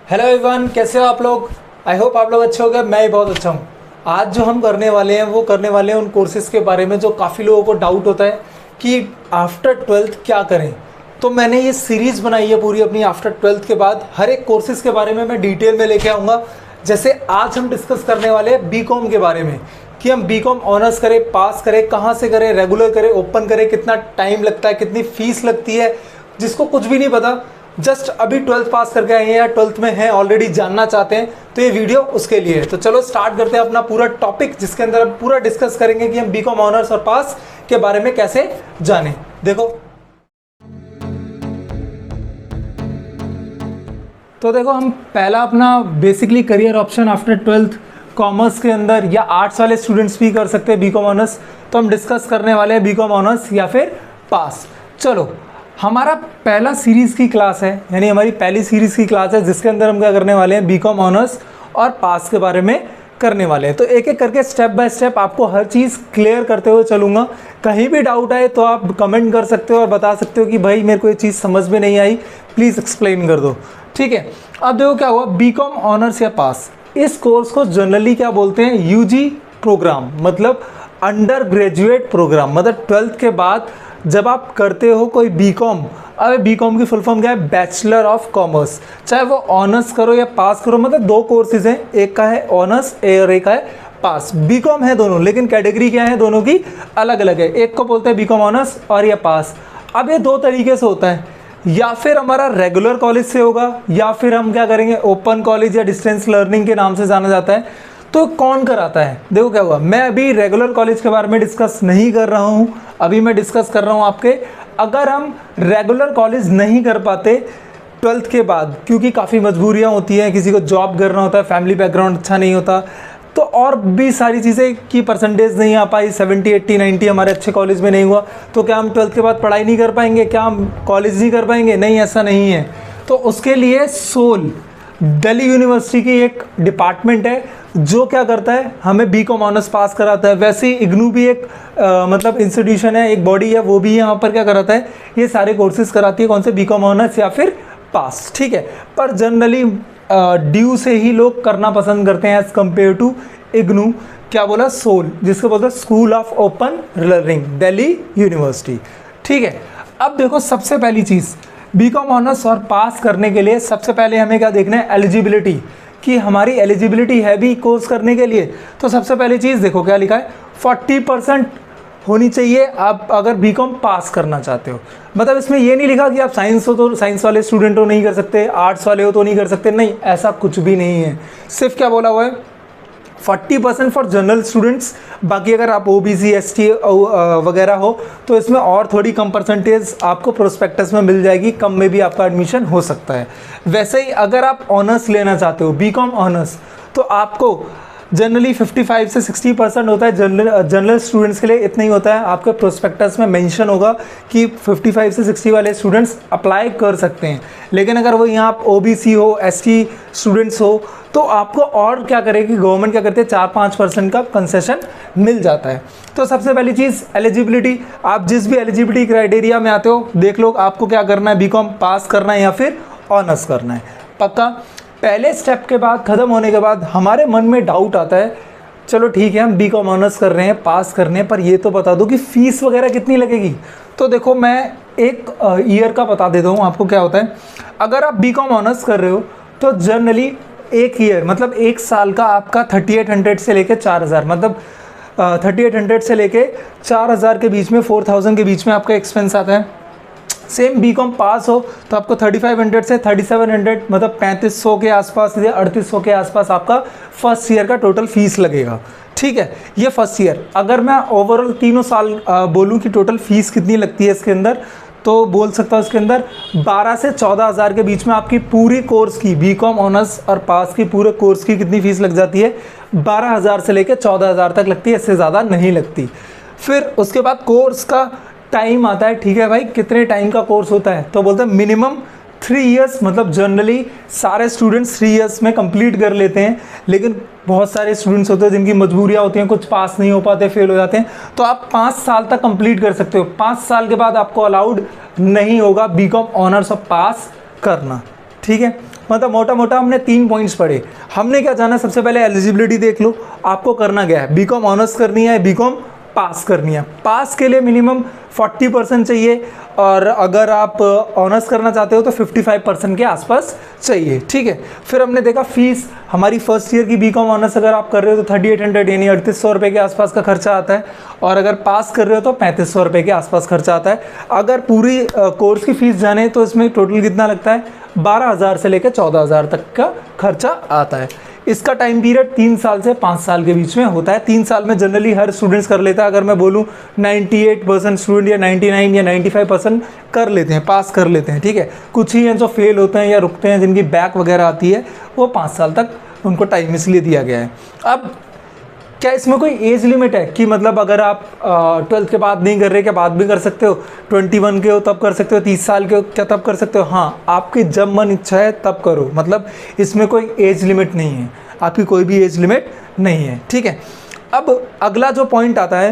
Hello everyone, कैसे हो आप लोग। आई होप आप लोग अच्छे हो गए। मैं भी बहुत अच्छा हूँ। आज जो हम करने वाले हैं वो करने वाले हैं उन कोर्सेज़ के बारे में जो काफ़ी लोगों को डाउट होता है कि आफ्टर ट्वेल्थ क्या करें। तो मैंने ये सीरीज़ बनाई है पूरी अपनी आफ्टर ट्वेल्थ के बाद हर एक कोर्सेज़ के बारे में मैं डिटेल में लेके आऊँगा। जैसे आज हम डिस्कस करने वाले हैं बीकॉम के बारे में कि हम बीकॉम ऑनर्स करें, पास करें, कहाँ से करें, रेगुलर करें, ओपन करें, कितना टाइम लगता है, कितनी फ़ीस लगती है। जिसको कुछ भी नहीं पता, जस्ट अभी ट्वेल्थ पास करके आए हैं या ट्वेल्थ में हैं ऑलरेडी, जानना चाहते हैं, तो ये वीडियो उसके लिए है। तो चलो स्टार्ट करते हैं अपना पूरा टॉपिक, जिसके अंदर हम पूरा डिस्कस करेंगे कि हम बीकॉम ऑनर्स और पास के बारे में कैसे जानें। देखो हम पहला अपना basically career option after twelfth commerce के अंदर या आर्ट्स वाले स्टूडेंट्स भी कर सकते हैं बीकॉम ऑनर्स। तो हम डिस्कस करने वाले हैं बीकॉम ऑनर्स या फिर पास। चलो, हमारा पहला सीरीज़ की क्लास है, यानी हमारी पहली सीरीज़ की क्लास है जिसके अंदर हम क्या करने वाले हैं, बीकॉम ऑनर्स और पास के बारे में करने वाले हैं। तो एक एक करके स्टेप बाय स्टेप आपको हर चीज़ क्लियर करते हुए चलूँगा। कहीं भी डाउट आए तो आप कमेंट कर सकते हो और बता सकते हो कि भाई मेरे को ये चीज़ समझ में नहीं आई, प्लीज़ एक्सप्लेन कर दो। ठीक है, अब देखो क्या हुआ, बीकॉम ऑनर्स या पास, इस कोर्स को जनरली क्या बोलते हैं, यूजी प्रोग्राम, मतलब अंडर ग्रेजुएट प्रोग्राम। मतलब ट्वेल्थ के बाद जब आप करते हो कोई बीकॉम, अब बीकॉम की फुल फॉर्म क्या है, बैचलर ऑफ कॉमर्स। चाहे वो ऑनर्स करो या पास करो, मतलब दो कोर्सेज हैं, एक का है ऑनर्स और एक का है पास। बीकॉम है दोनों, लेकिन कैटेगरी क्या है दोनों की, अलग अलग है। एक को बोलते हैं बीकॉम ऑनर्स और या पास। अब ये दो तरीके से होता है, या फिर हमारा रेगुलर कॉलेज से होगा या फिर हम क्या करेंगे, ओपन कॉलेज या डिस्टेंस लर्निंग के नाम से जाना जाता है। तो कौन कराता है, देखो क्या हुआ, मैं अभी रेगुलर कॉलेज के बारे में डिस्कस नहीं कर रहा हूँ, अभी मैं डिस्कस कर रहा हूँ आपके, अगर हम रेगुलर कॉलेज नहीं कर पाते ट्वेल्थ के बाद, क्योंकि काफ़ी मजबूरियाँ होती हैं, किसी को जॉब करना होता है, फैमिली बैकग्राउंड अच्छा नहीं होता, तो और भी सारी चीज़ें की परसेंटेज नहीं आ पाई, 70, 80, 90 हमारे अच्छे कॉलेज में नहीं हुआ, तो क्या हम ट्वेल्थ के बाद पढ़ाई नहीं कर पाएंगे, क्या हम कॉलेज नहीं कर पाएंगे? नहीं, ऐसा नहीं है। तो उसके लिए सोल दिल्ली यूनिवर्सिटी की एक डिपार्टमेंट है जो क्या करता है, हमें बीकॉम ऑनर्स पास कराता है। वैसे ही इग्नू भी एक मतलब इंस्टीट्यूशन है, एक बॉडी है, वो भी यहाँ पर क्या कराता है, ये सारे कोर्सेज कराती है। कौन से, बीकॉम ऑनर्स या फिर पास। ठीक है, पर जनरली ड्यू से ही लोग करना पसंद करते हैं एज़ कम्पेयर टू इग्नू। क्या बोला, सोल, जिसको बोलते हैं school of open learning, Delhi university. ठीक है, अब देखो सबसे पहली चीज़, बीकॉम ऑनर्स और पास करने के लिए सबसे पहले हमें क्या देखना है, एलिजिबिलिटी, कि हमारी एलिजिबिलिटी है भी कोर्स करने के लिए। तो सबसे पहली चीज़ देखो क्या लिखा है, 40% होनी चाहिए आप अगर बीकॉम पास करना चाहते हो। मतलब इसमें ये नहीं लिखा कि आप साइंस हो तो साइंस वाले स्टूडेंट हो नहीं कर सकते, आर्ट्स वाले हो तो नहीं कर सकते, नहीं, ऐसा कुछ भी नहीं है। सिर्फ क्या बोला हुआ है, 40% फॉर जनरल स्टूडेंट्स। बाकी अगर आप ओबीसी, एसटी वगैरह हो तो इसमें और थोड़ी कम परसेंटेज आपको प्रोस्पेक्टस में मिल जाएगी, कम में भी आपका एडमिशन हो सकता है। वैसे ही अगर आप ऑनर्स लेना चाहते हो, बीकॉम ऑनर्स, तो आपको जनरली 55 से 60% होता है। जनरल स्टूडेंट्स के लिए इतना ही होता है। आपके प्रोस्पेक्टस में मेंशन होगा कि 55 से 60 वाले स्टूडेंट्स अप्लाई कर सकते हैं। लेकिन अगर वो यहाँ आप ओबीसी हो, एसटी स्टूडेंट्स हो, तो आपको और क्या करेगी गवर्नमेंट, क्या करते हैं, 4-5% का कंसेशन मिल जाता है। तो सबसे पहली चीज़ एलिजिबिलिटी, आप जिस भी एलिजिबिलिटी क्राइटेरिया में आते हो देख लो, आपको क्या करना है, बीकॉम पास करना है या फिर ऑनर्स करना है, पक्का। पहले स्टेप के बाद ख़त्म होने के बाद हमारे मन में डाउट आता है, चलो ठीक है हम बीकॉम ऑनर्स कर रहे हैं, पास करने हैं, पर ये तो बता दो कि फ़ीस वगैरह कितनी लगेगी। तो देखो मैं एक ईयर का बता देता हूँ आपको क्या होता है। अगर आप बीकॉम ऑनर्स कर रहे हो तो जनरली एक ईयर मतलब एक साल का आपका 3800 से लेके 4000, मतलब 3800 से लेके 4000 के बीच में, 4000 के बीच में आपका एक्सपेंस आता है। सेम बीकॉम पास हो तो आपको 3500 से 3700, मतलब 3500 के आसपास या 3800 के आसपास आपका फर्स्ट ईयर का टोटल फीस लगेगा। ठीक है, ये फर्स्ट ईयर। अगर मैं ओवरऑल तीनों साल बोलूँ कि टोटल फीस कितनी लगती है इसके अंदर, तो बोल सकता हूँ इसके अंदर 12 से 14 हज़ार के बीच में आपकी पूरी कोर्स की, बीकॉम ऑनर्स और पास की पूरे कोर्स की कितनी फ़ीस लग जाती है, 12,000 से लेकर 14,000 तक लगती है, इससे ज़्यादा नहीं लगती। फिर उसके बाद कोर्स का टाइम आता है। ठीक है भाई, कितने टाइम का कोर्स होता है, तो बोलते हैं मिनिमम 3 इयर्स, मतलब जनरली सारे स्टूडेंट्स 3 इयर्स में कंप्लीट कर लेते हैं, लेकिन बहुत सारे स्टूडेंट्स होते हैं जिनकी मजबूरियाँ होती हैं, कुछ पास नहीं हो पाते, फेल हो जाते हैं, तो आप 5 साल तक कंप्लीट कर सकते हो। 5 साल के बाद आपको अलाउड नहीं होगा बीकॉम ऑनर्स और पास करना। ठीक है, मतलब मोटा मोटा हमने 3 पॉइंट्स पढ़े। हमने क्या जाना, सबसे पहले एलिजिबिलिटी देख लो, आपको करना क्या है, बीकॉम ऑनर्स करनी है, बीकॉम पास करनी है। पास के लिए मिनिमम 40% चाहिए, और अगर आप ऑनर्स करना चाहते हो तो 55% के आसपास चाहिए। ठीक है, फिर हमने देखा फीस, हमारी फर्स्ट ईयर की बीकॉम ऑनर्स अगर आप कर रहे हो तो 3800 यानी 3800 रुपये के आसपास का खर्चा आता है, और अगर पास कर रहे हो तो 3500 रुपये के आसपास खर्चा आता है। अगर पूरी कोर्स की फ़ीस जाने तो इसमें टोटल कितना लगता है, 12,000 से लेकर 14,000 तक का खर्चा आता है। इसका टाइम पीरियड 3 साल से 5 साल के बीच में होता है। 3 साल में जनरली हर स्टूडेंट्स कर लेता है, अगर मैं बोलूँ 98% स्टूडेंट या 99 या 95% कर लेते हैं, पास कर लेते हैं। ठीक है, कुछ ही हैं जो फेल होते हैं या रुकते हैं, जिनकी बैक वगैरह आती है, वो 5 साल तक उनको टाइम इसलिए दिया गया है। अब क्या इसमें कोई एज लिमिट है कि मतलब अगर आप 12th के बाद नहीं कर रहे, क्या बाद भी कर सकते हो, 21 के हो तब कर सकते हो, 30 साल के हो क्या तब कर सकते हो? हाँ, आपकी जब मन इच्छा है तब करो, मतलब इसमें कोई एज लिमिट नहीं है, आपकी कोई भी एज लिमिट नहीं है। ठीक है, अब अगला जो पॉइंट आता है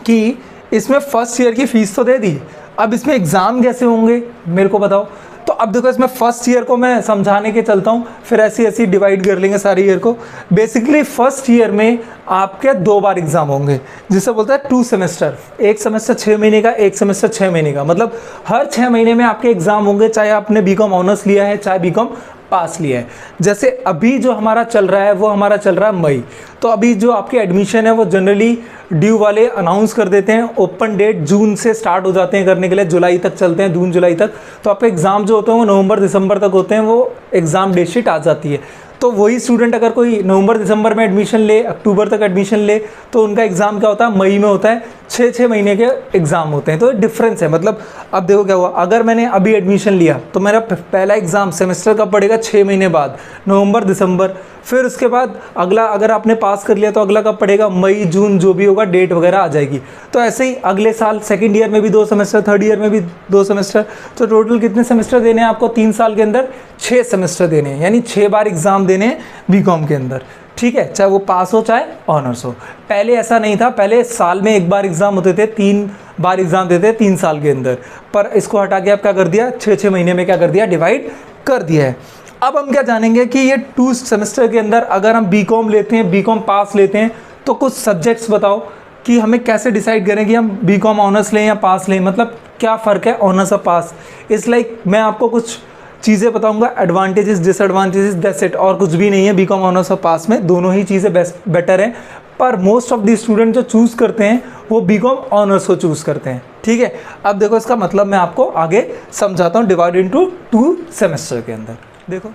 कि इसमें फर्स्ट ईयर की फ़ीस तो दे दी, अब इसमें एग्ज़ाम कैसे होंगे मेरे को बताओ। तो अब देखो, इसमें फर्स्ट ईयर को मैं समझाने के चलता हूँ, फिर ऐसी डिवाइड कर लेंगे सारी ईयर को। बेसिकली फर्स्ट ईयर में आपके 2 बार एग्ज़ाम होंगे, जिसे बोलते हैं 2 सेमेस्टर। एक सेमेस्टर 6 महीने का, एक सेमेस्टर 6 महीने का, मतलब हर 6 महीने में आपके एग्ज़ाम होंगे, चाहे आपने बीकॉम ऑनर्स लिया है, चाहे बीकॉम पास लिया है। जैसे अभी जो हमारा चल रहा है वो हमारा चल रहा है मई, तो अभी जो आपके एडमिशन है वो जनरली ड्यू वाले अनाउंस कर देते हैं, ओपन डेट जून से स्टार्ट हो जाते हैं करने के लिए, जुलाई तक चलते हैं, जून जुलाई तक। तो आपके एग्ज़ाम जो होते हैं वो नवंबर दिसंबर तक होते हैं, वो एग्ज़ाम डेट शीट आ जाती है। तो वही स्टूडेंट अगर कोई नवंबर दिसंबर में एडमिशन ले, अक्टूबर तक एडमिशन ले, तो उनका एग्ज़ाम क्या होता है, मई में होता है। 6 महीने के एग्ज़ाम होते हैं, तो डिफरेंस है। मतलब अब देखो क्या हुआ, अगर मैंने अभी एडमिशन लिया तो मेरा पहला एग्ज़ाम सेमेस्टर कब पड़ेगा, 6 महीने बाद, नवंबर दिसंबर। फिर उसके बाद अगला अगर आपने पास कर लिया तो अगला कब पड़ेगा, मई जून, जो भी होगा डेट वगैरह आ जाएगी। तो ऐसे ही अगले साल सेकंड ईयर में भी 2 सेमेस्टर, थर्ड ईयर में भी 2 सेमेस्टर, तो टोटल कितने सेमेस्टर देने हैं आपको 3 साल के अंदर? 6 सेमेस्टर देने हैं, यानी 6 बार एग्ज़ाम देने हैं बीकॉम के अंदर। ठीक है, चाहे वो पास हो चाहे ऑनर्स हो। पहले ऐसा नहीं था, पहले साल में 1 बार एग्ज़ाम होते थे, 3 बार एग्ज़ाम देते 3 साल के अंदर, पर इसको हटा के आप क्या कर दिया, 6 महीने में क्या कर दिया, डिवाइड कर दिया है। अब हम क्या जानेंगे कि ये 2 सेमेस्टर के अंदर अगर हम बीकॉम लेते हैं, बीकॉम पास लेते हैं, तो कुछ सब्जेक्ट्स बताओ कि हमें कैसे डिसाइड करें कि हम बीकॉम ऑनर्स लें या पास लें, मतलब क्या फ़र्क है ऑनर्स और पास। इस लाइक मैं आपको कुछ चीज़ें बताऊंगा, एडवांटेजेस डिसएडवांटेजेस, दैट्स इट, और कुछ भी नहीं है। बीकॉम ऑनर्स और पास में दोनों ही चीज़ें बेटर हैं, पर मोस्ट ऑफ द स्टूडेंट जो चूज़ करते हैं वो बीकॉम ऑनर्स को चूज़ करते हैं। ठीक है, अब देखो इसका मतलब मैं आपको आगे समझाता हूँ, डिवाइड इनटू 2 सेमेस्टर के अंदर। देखो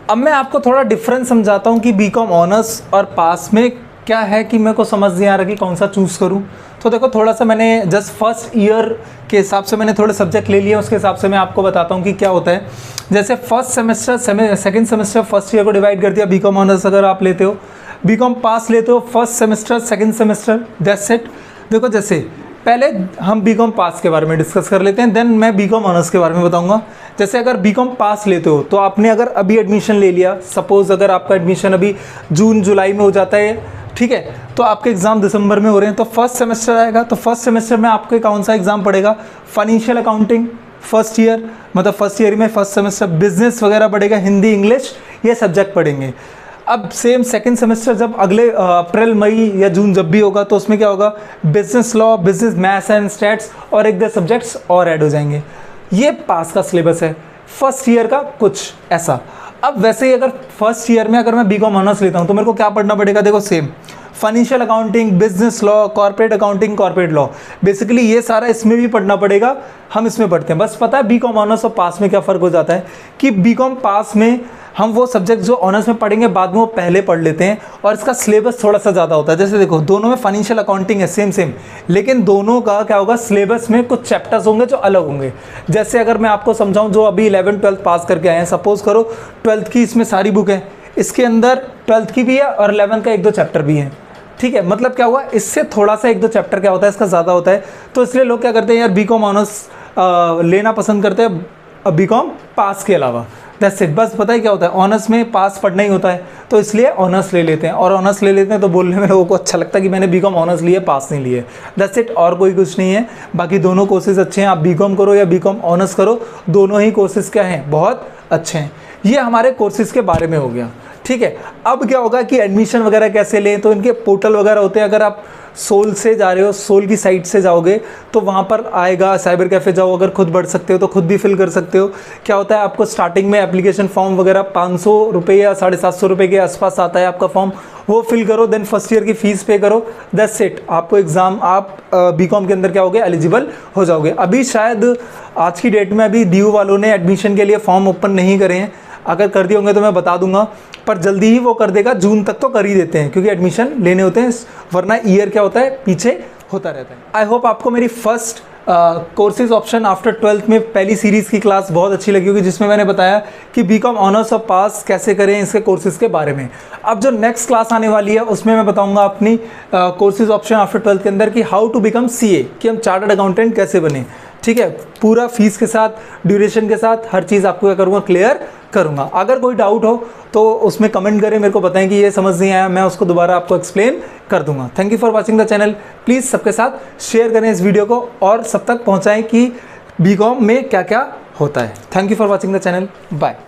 अब मैं आपको थोड़ा डिफरेंस समझाता हूँ कि बीकॉम ऑनर्स और पास में क्या है, कि मेरे को समझ नहीं आ रहा कि कौन सा चूज़ करूँ। तो देखो थोड़ा सा मैंने जस्ट फर्स्ट ईयर के हिसाब से मैंने थोड़े सब्जेक्ट ले लिए, उसके हिसाब से मैं आपको बताता हूँ कि क्या होता है। जैसे first semester second semester first year को डिवाइड कर दिया, बीकॉम ऑनर्स अगर आप लेते हो, बीकॉम पास लेते हो, first semester second semester, that's it. देखो जैसे पहले हम बीकॉम पास के बारे में डिस्कस कर लेते हैं, देन मैं बीकॉम ऑनर्स के बारे में बताऊंगा। जैसे अगर बीकॉम पास लेते हो तो आपने अगर अभी एडमिशन ले लिया, सपोज़ अगर आपका एडमिशन अभी जून जुलाई में हो जाता है, ठीक है, तो आपके एग्ज़ाम दिसंबर में हो रहे हैं, तो फर्स्ट सेमेस्टर आएगा, तो फर्स्ट सेमेस्टर में आपके कौन सा एग्ज़ाम पड़ेगा, फाइनेंशियल अकाउंटिंग फर्स्ट ईयर, मतलब फर्स्ट ईयर में फर्स्ट सेमेस्टर बिजनेस वगैरह पड़ेगा, हिंदी इंग्लिश ये सब्जेक्ट पढ़ेंगे। अब सेम सेकंड सेमेस्टर जब अगले अप्रैल मई या जून जब भी होगा, तो उसमें क्या होगा, business law, business maths and stats और 1-2 सब्जेक्ट्स और ऐड हो जाएंगे। ये पास का सिलेबस है फर्स्ट ईयर का, कुछ ऐसा। अब वैसे ही अगर फर्स्ट ईयर में अगर मैं बीकॉम ऑनर्स लेता हूँ तो मेरे को क्या पढ़ना पड़ेगा, देखो same financial accounting, business law, corporate accounting, corporate law, basically ये सारा इसमें भी पढ़ना पड़ेगा, हम इसमें पढ़ते हैं। बस पता है बीकॉम ऑनर्स और पास में क्या फ़र्क हो जाता है कि बीकॉम पास में हम वो सब्जेक्ट जो ऑनर्स में पढ़ेंगे बाद में वो पहले पढ़ लेते हैं, और इसका सिलेबस थोड़ा सा ज़्यादा होता है। जैसे देखो दोनों में फाइनेंशियल अकाउंटिंग है सेम, लेकिन दोनों का क्या होगा, सिलेबस में कुछ चैप्टर्स होंगे जो अलग होंगे। जैसे अगर मैं आपको समझाऊँ, जो अभी 11th-12th पास करके आए हैं, सपोज़ करो 12th की इसमें सारी बुक है, इसके अंदर 12th की भी है और 11th का 1-2 चैप्टर भी है। ठीक है, मतलब क्या हुआ, इससे थोड़ा सा 1-2 चैप्टर क्या होता है, इसका ज़्यादा होता है। तो इसलिए लोग क्या करते हैं यार, बीकॉम ऑनर्स लेना पसंद करते हैं बीकॉम पास के अलावा। दैट्स इट, बस पता ही क्या होता है, ऑनर्स में पास पढ़ना ही होता है, तो इसलिए ऑनर्स ले लेते हैं। और ऑनर्स ले लेते हैं तो बोलने में लोगों को अच्छा लगता है कि मैंने बीकॉम ऑनर्स लिए, पास नहीं लिए। दैट्स इट, और कोई कुछ नहीं है। बाकी दोनों कोर्सेज अच्छे हैं, आप बीकॉम करो या बीकॉम ऑनर्स करो, दोनों ही कोर्सेज क्या हैं, बहुत अच्छे हैं। ये हमारे कोर्सेज़ के बारे में हो गया, ठीक है। अब क्या होगा कि एडमिशन वगैरह कैसे लें, तो इनके पोर्टल वगैरह होते हैं। अगर आप सोल से जा रहे हो, सोल की साइट से जाओगे तो वहाँ पर आएगा साइबर कैफ़े जाओ, अगर खुद बढ़ सकते हो तो खुद भी फिल कर सकते हो। क्या होता है, आपको स्टार्टिंग में एप्लीकेशन फॉर्म वगैरह 500 रुपये या 750 रुपये के आसपास आता है आपका फॉर्म, वो फिल करो, देन फर्स्ट ईयर की फ़ीस पे करो, दैट्स इट। आपको एग्ज़ाम, आप बीकॉम के अंदर क्या हो गए, एलिजिबल हो जाओगे। अभी शायद आज की डेट में अभी DU वालों ने एडमिशन के लिए फॉर्म ओपन नहीं करे हैं, अगर कर दिए होंगे तो मैं बता दूंगा, पर जल्दी ही वो कर देगा, जून तक तो कर ही देते हैं क्योंकि एडमिशन लेने होते हैं, वरना ईयर क्या होता है, पीछे होता रहता है। आई होप आपको मेरी first courses option after 12th में पहली सीरीज़ की क्लास बहुत अच्छी लगी होगी, जिसमें मैंने बताया कि बीकॉम ऑनर्स और पास कैसे करें, इसके कोर्सेज़ के बारे में। अब जो नेक्स्ट क्लास आने वाली है उसमें मैं बताऊंगा अपनी कोर्सेज ऑप्शन आफ्टर 12th के अंदर कि हाउ टू बिकम CA, कि हम चार्टर्ड अकाउंटेंट कैसे बने, ठीक है। पूरा फीस के साथ, ड्यूरेशन के साथ, हर चीज़ आपको क्या करूँगा, क्लियर करूँगा। अगर कोई डाउट हो तो उसमें कमेंट करें, मेरे को बताएं कि ये समझ नहीं आया, मैं उसको दोबारा आपको एक्सप्लेन कर दूंगा। Thank you for watching the channel. Please सबके साथ शेयर करें इस वीडियो को और सब तक पहुँचाएँ कि बीकॉम में क्या क्या होता है। Thank you for watching the channel. Bye.